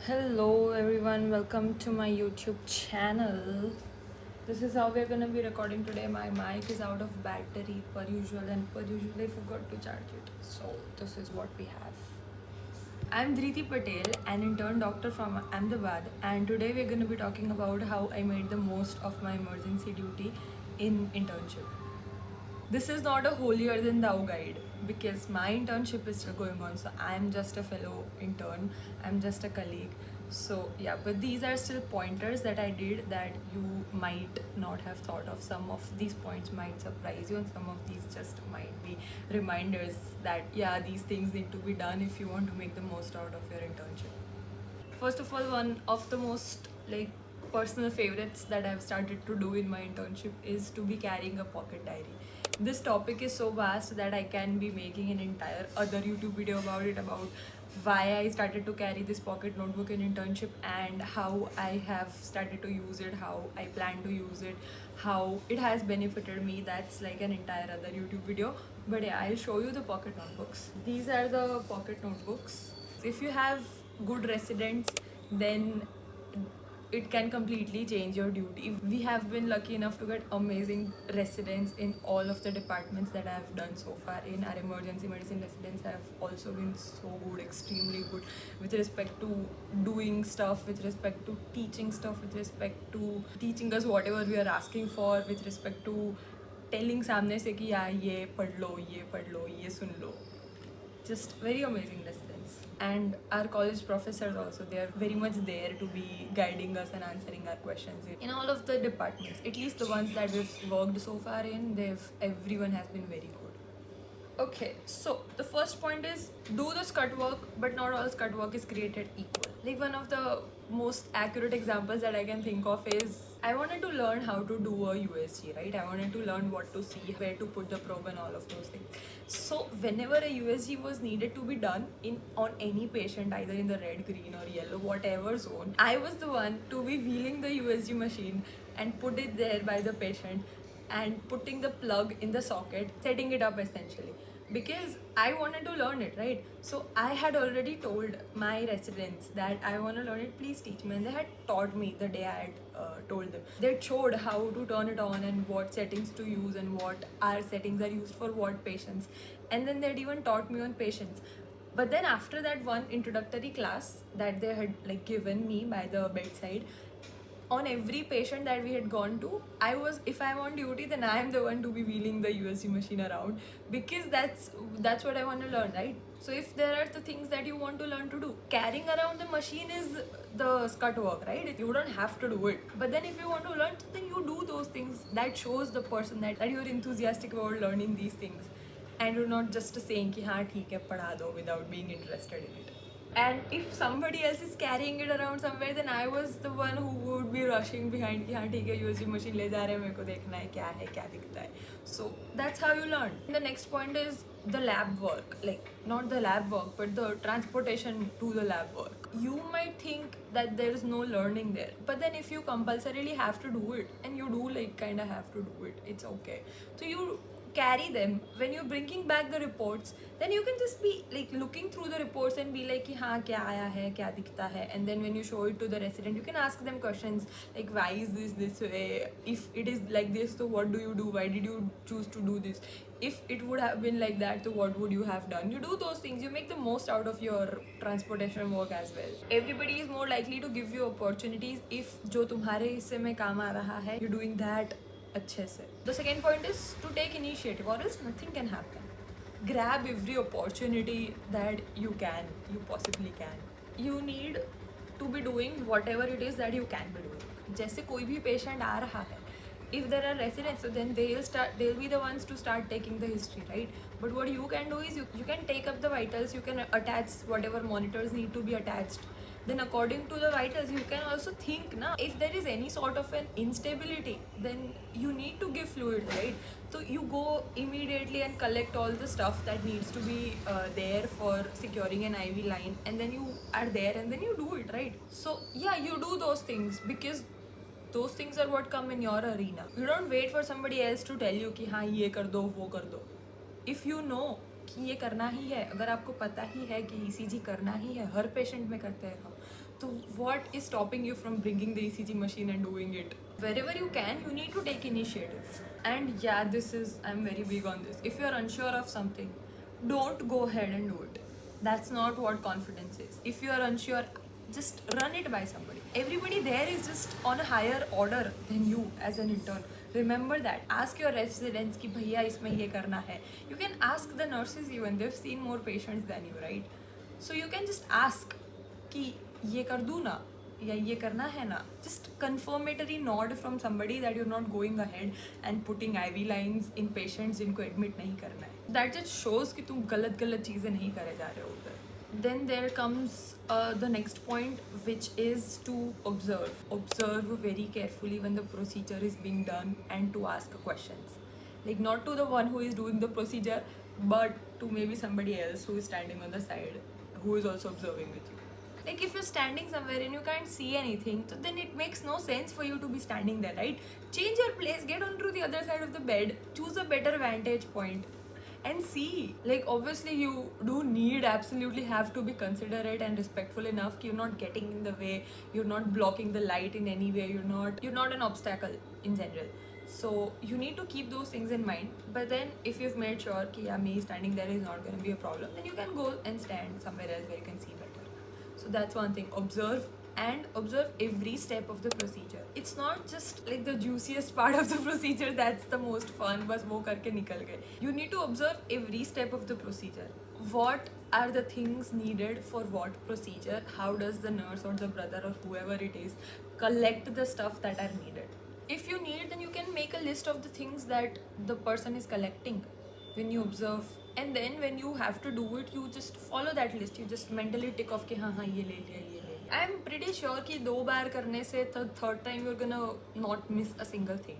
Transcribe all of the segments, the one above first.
Hello everyone, welcome to my YouTube channel. This is how we're gonna be recording today. My mic is out of battery per usual, and per usual I forgot to charge it. So this is what we have. I'm Dhriti Patel, an intern doctor from Ahmedabad, and today we're gonna be talking about how I made the most of my emergency duty in internship. This is not a holier than thou guide because my internship is still going on. So I'm just a fellow intern, I'm just a colleague. So yeah, but these are still pointers that I did that you might not have thought of. Some of these points might surprise you, and some of these just might be reminders that yeah, these things need to be done if you want to make the most out of your internship. First of all, one of the most personal favorites that I've started to do in my internship is to be carrying a pocket diary. This topic is so vast that I can be making an entire other YouTube video about it, about why I started to carry this pocket notebook in internship and how I have started to use it, how I plan to use it, how it has benefited me. That's like an entire other YouTube video. But yeah, I'll show you the pocket notebooks. These are the pocket notebooks. If you have good residents, then it can completely change your duty. We have been lucky enough to get amazing residents in all of the departments that I have done so far. In our emergency medicine, residents have also been so good, extremely good, with respect to doing stuff, with respect to teaching stuff, with respect to teaching us whatever we are asking for, with respect to telling सामने से कि यार ये पढ़ लो ये सुन लो. Just very amazing residents. And our college professors also, they are very much there to be guiding us and answering our questions in all of the departments. At least the ones that we've worked so far in, everyone has been very good. Okay, so the first point is do the scut work, but not all scut work is created equal. Like one of the most accurate examples that I can think of is I wanted to learn how to do a USG, right? I wanted to learn what to see, where to put the probe, and all of those things. So whenever a USG was needed to be done in on any patient, either in the red, green, or yellow, whatever zone, I was the one to be wheeling the USG machine and put it there by the patient and putting the plug in the socket, setting it up essentially. Because I wanted to learn it, right? So I had already told my residents that I want to learn it, please teach me. And they had taught me the day I had told them. They showed how to turn it on and what settings to use and what our settings are used for what patients. And then they'd even taught me on patients. But then after that one introductory class that they had given me by the bedside, on every patient that we had gone to, I was, if I'm on duty, then I am the one to be wheeling the USG machine around, because that's what I want to learn, right? So if there are the things that you want to learn to do, carrying around the machine is the scut work, right? You don't have to do it. But then if you want to learn, then you do those things. That shows the person that you're enthusiastic about learning these things, and you're not just saying कि हाँ ठीक है पढ़ा दो without being interested in it. And if somebody else is carrying it around somewhere, then I was the one who would be rushing behind कि हाँ ठीक है USG machine ले जा रहे हैं, मेरे को देखना है क्या दिखता है. So that's how you learn. The next point is the lab work, like not the lab work but the transportation to the lab work. You might think that there is no learning there, but then if you compulsorily have to do it, and you do kind of have to do it, it's okay. So you carry them. When you're bringing back the reports, then you can just be looking through the reports and be like कि हाँ क्या आया है क्या दिखता है. And then when you show it to the resident, you can ask them questions like why is this way, if it is like this, so what do you do, why did you choose to do this, if it would have been like that, so what would you have done. You do those things, you make the most out of your transportation work as well. Everybody is more likely to give you opportunities if जो तुम्हारे हिस्से में काम आ रहा है, you're doing that अच्छे से. The second point is to take initiative, or else nothing can happen. Grab every opportunity that you possibly can. You need to be doing whatever it is that you can be doing. जैसे कोई भी patient आ रहा है, if there are residents, so then they'll be the ones to start taking the history, right? But what you can do is you can take up the vitals, you can attach whatever monitors need to be attached. Then according to the vitals, you can also think na, if there is any sort of an instability, then you need to give fluid, right? So you go immediately and collect all the stuff that needs to be there for securing an IV line, and then you are there and then you do it, right? So yeah, you do those things because those things are what come in your arena. You don't wait for somebody else to tell you कि हाँ ये कर दो वो कर दो. If you know कि ये करना ही है, अगर आपको पता ही है कि ECG करना ही है, हर पेशेंट में करते हैं हम, So what is stopping you from bringing the ECG machine and doing it? Wherever you can, you need to take initiative. And yeah, I'm very big on this. If you're unsure of something, don't go ahead and do it. That's not what confidence is. If you're unsure, just run it by somebody. Everybody there is just on a higher order than you as an intern. Remember that. Ask your residents कि भैया इसमें ये करना है. You can ask the nurses even. They've seen more patients than you, right? So you can just ask कि ये कर दूँ ना या ये करना है ना. Just confirmatory nod from somebody that you're not going ahead and putting IV lines in patients जिनको admit नहीं करना है. That just shows कि तुम गलत चीज़ें नहीं करे जा रहे हो उधर. Then there comes the next point, which is to observe very carefully when the procedure is being done and to ask questions, like not to the one who is doing the procedure but to maybe somebody else who is standing on the side who is also observing with you. Like if you're standing somewhere and you can't see anything, so then it makes no sense for you to be standing there, right? Change your place, get onto the other side of the bed, choose a better vantage point and see. Like obviously you do need, absolutely have to be considerate and respectful enough कि you're not getting in the way, you're not blocking the light in any way, you're not an obstacle in general. So you need to keep those things in mind. But then if you've made sure कि yeah, me standing there is not going to be a problem, then you can go and stand somewhere else where you can see better. So that's one thing. Observe every step of the procedure. It's not just like the juiciest part of the procedure that's the most fun, बस वो करके निकल गए. You need to observe every step of the procedure. What are the things needed for what procedure? How does the nurse or the brother or whoever it is collect the stuff that are needed? If you need, then you can make a list of the things that the person is collecting when you observe. And then when you have to do it, you just follow that list. You just mentally tick off कि हाँ ये ले लिया. I'm pretty sure कि 2 बार करने से third time you're gonna not miss a single thing.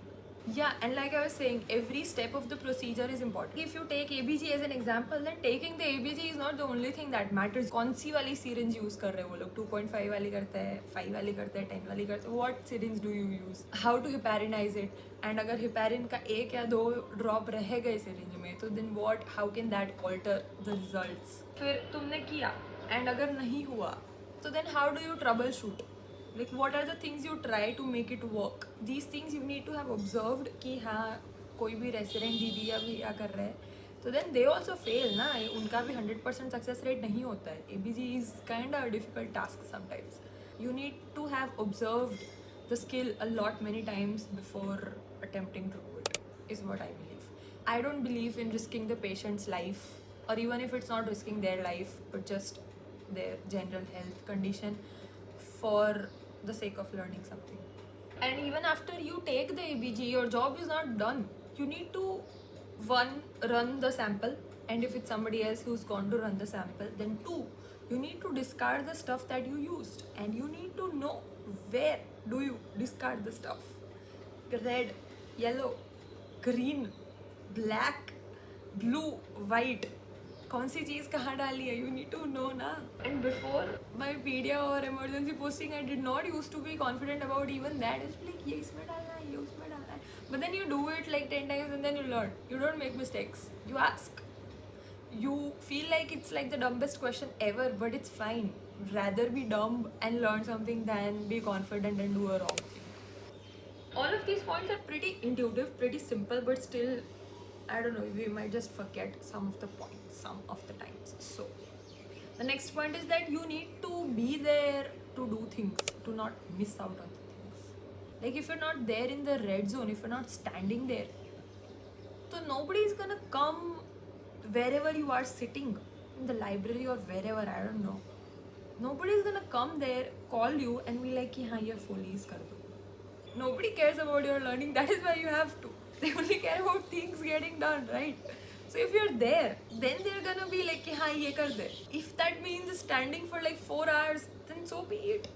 Yeah, and like I was saying, every step of the procedure is important. If you take ABG as an example, then taking the ABG is not the only thing that matters. कौन सी वाली syringe use कर रहे हैं वो लोग? 2.5 वाली करते हैं, 5 वाली करते हैं, 10 वाली करते हैं. What syringe do you use? How to heparinize it? And अगर heparin का 1 या 2 drop रह गए syringe में, तो then how can that alter the results? फिर तुमने किया, and अगर नहीं हुआ, so then how do you troubleshoot? Like what are the things you try to make it work? These things you need to have observed कि हाँ कोई भी रेसिडेंट दीदी या भैया कर रहे हैं, तो then they also fail ना, उनका भी 100% सक्सेस रेट नहीं होता है. ABG is kind of a difficult task sometimes. You need to have observed the skill a lot many times before attempting to do it, is what I believe. I don't believe in risking the patient's life, or even if it's not risking their life but just their general health condition for the sake of learning something. And even after you take the ABG, your job is not done. You need to run the sample, and if it's somebody else who's gone to run the sample, then 2, you need to discard the stuff that you used, and you need to know where do you discard the stuff. Red, yellow, green, black, blue, white, कौन सी चीज़ कहाँ डाली है, you need to know ना. And before my pedia or emergency posting, I did not used to be confident about even that. It's like ये इसमें डालना है, ये उसमें डालना है. But then you do it like 10 times and then you learn. You don't make mistakes. You ask. You feel like it's like the dumbest question ever, but it's fine. Rather be dumb and learn something than be confident and do a wrong thing. All of these points are pretty intuitive, pretty simple, but still, I don't know, we might just forget some of the points some of the times. So the next point is that you need to be there to do things, to not miss out on the things. Like if you're not there in the red zone, if you're not standing there, so nobody is gonna come wherever you are sitting, in the library or wherever, I don't know. Nobody is gonna come there, call you and be like कि हाँ ये folies कर दो. Nobody cares about your learning. That is why you have to. They only care about things getting done, right? So if you're there, then they're gonna be like कि हाँ ये कर दे. If that means standing for like 4 hours, then so be it.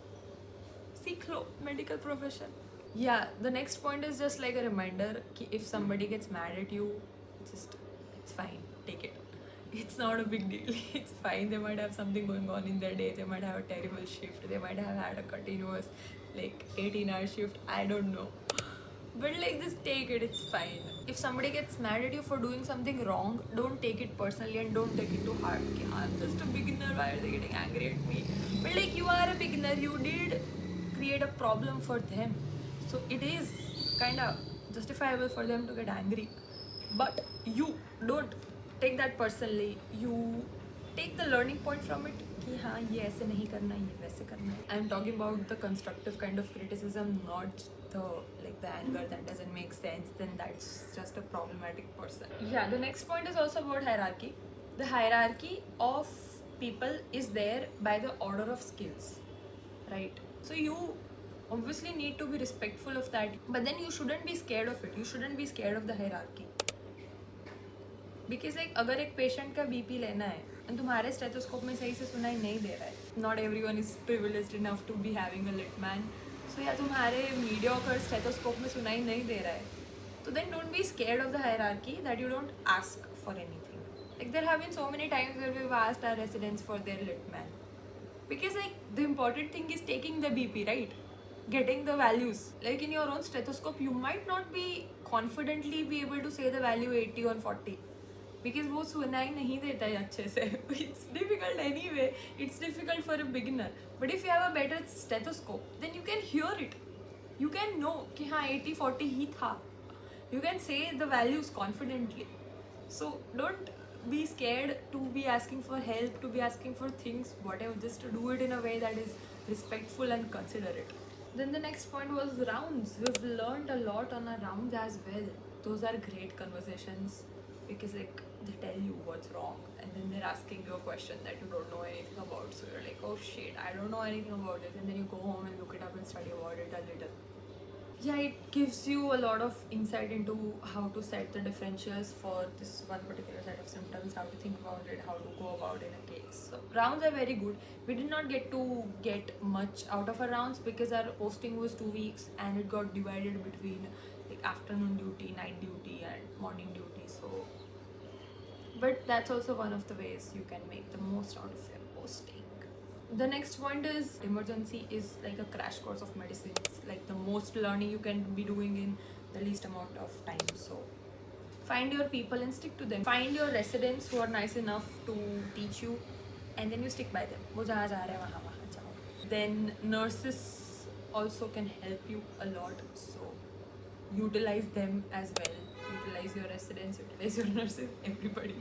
सीख लो medical profession. Yeah, the next point is just like a reminder कि if somebody gets mad at you, just it's fine, take it. It's not a big deal. It's fine. They might have something going on in their day. They might have a terrible shift. They might have had a continuous like 18-hour shift. I don't know. But like, just take it, it's fine. If somebody gets mad at you for doing something wrong, don't take it personally and don't take it to heart. Okay, I'm just a beginner, why are they getting angry at me? But like, you are a beginner, you did create a problem for them. So it is kind of justifiable for them to get angry. But you don't take that personally. You take the learning point from it कि हाँ ये ऐसे नहीं करना ये वैसे करना है. I'm talking about the constructive kind of criticism, not the like the anger that doesn't make sense. Then that's just a problematic person. Yeah, the next point is also about hierarchy. The hierarchy of people is there by the order of skills, right? So you obviously need to be respectful of that, but then you shouldn't be scared of it. You shouldn't be scared of the hierarchy. Because like अगर एक patient का BP लेना है and तुम्हारे stethoscope में सही से सुनाई नहीं दे रहा है, not everyone is privileged enough to be having a lit man, so या तुम्हारे मीडियोकर स्टेथोस्कोप में सुनाई नहीं दे रहा है, तो then don't be scared of the hierarchy that you don't ask for anything. Like there have been so many times where we've asked our residents for their lit man, because like the important thing is taking the BP, right? Getting the values. Like in your own stethoscope, you might not be confidently be able to say the value 80 on 40. Because वो सुनाई नहीं देता है अच्छे से. It's difficult anyway, it's difficult for a beginner. But if you have a better stethoscope then you can hear it, you can know कि हाँ 80-40 ही था. You can say the values confidently. So don't be scared to be asking for help, to be asking for things, whatever, just to do it in a way that is respectful and considerate. Then the next point was rounds. We've learned a lot on our rounds as well. Those are great conversations because like they tell you what's wrong and then they're asking you a question that you don't know anything about, so you're like, oh shit, I don't know anything about it, and then you go home and look it up and study about it a little. Yeah, it gives you a lot of insight into how to set the differentials for this one particular set of symptoms, how to think about it, how to go about in a case. So rounds are very good. We did not get much out of our rounds because our posting was 2 weeks and it got divided between like afternoon duty, night duty and morning duty. So but that's also one of the ways you can make the most out of your posting. The next point is emergency is like a crash course of medicine. It's like the most learning you can be doing in the least amount of time. So find your people and stick to them. Find your residents who are nice enough to teach you and then you stick by them. वो जहाँ जा रहे हैं वहाँ जाओ. Then nurses also can help you a lot, so utilize them as well. Utilize your residents, utilize your nurses, everybody.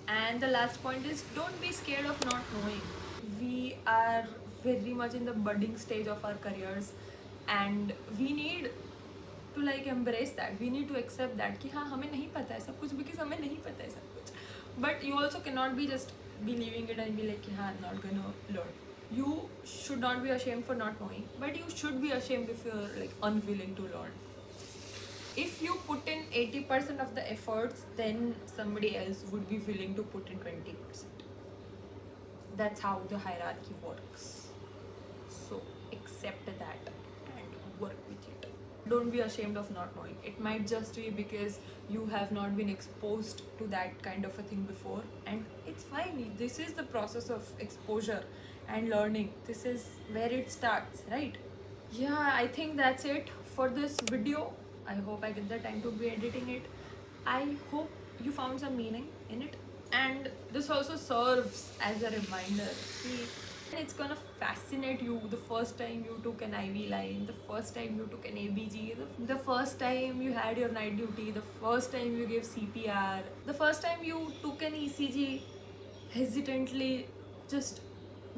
And the last point is don't be scared of not knowing. We are very much in the budding stage of our careers and we need to like embrace that. We need to accept that कि हाँ हमें नहीं पता है सब कुछ, because हमें नहीं पता है सब कुछ. But you also cannot be just believing it and be like कि हाँ I'm not gonna learn. You should not be ashamed for not knowing, but you should be ashamed if you're like unwilling to learn. If you put in 80% of the efforts, then somebody else would be willing to put in 20%. That's how the hierarchy works. So accept that and work with it. Don't be ashamed of not knowing. It might just be because you have not been exposed to that kind of a thing before, and it's fine. This is the process of exposure and learning. This is where it starts, right? Yeah, I think that's it for this video. I hope I get the time to be editing it. I hope you found some meaning in it. And this also serves as a reminder. See, it's gonna fascinate you the first time you took an IV line, the first time you took an ABG, the first time you had your night duty, the first time you gave CPR, the first time you took an ECG hesitantly, just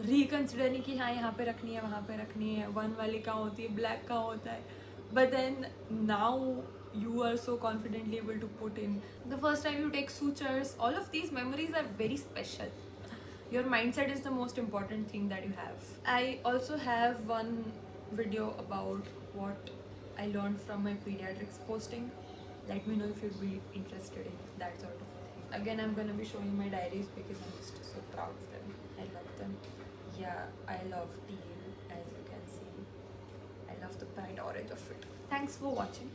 reconsidering कि हाँ यहाँ पे रखनी है वहाँ पे रखनी है, 1 वाली कहाँ होती है, black कहाँ होता है. But then now you are so confidently able to put in the first time you take sutures. All of these memories are very special. Your mindset is the most important thing that you have. I also have one video about what I learned from my pediatrics posting. Let me know if you'd be interested in that sort of thing. Again, I'm gonna be showing my diaries because I'm just so proud of them. I love them. Yeah, I love teal, as you can see. I love the bright orange of it. Thanks for watching.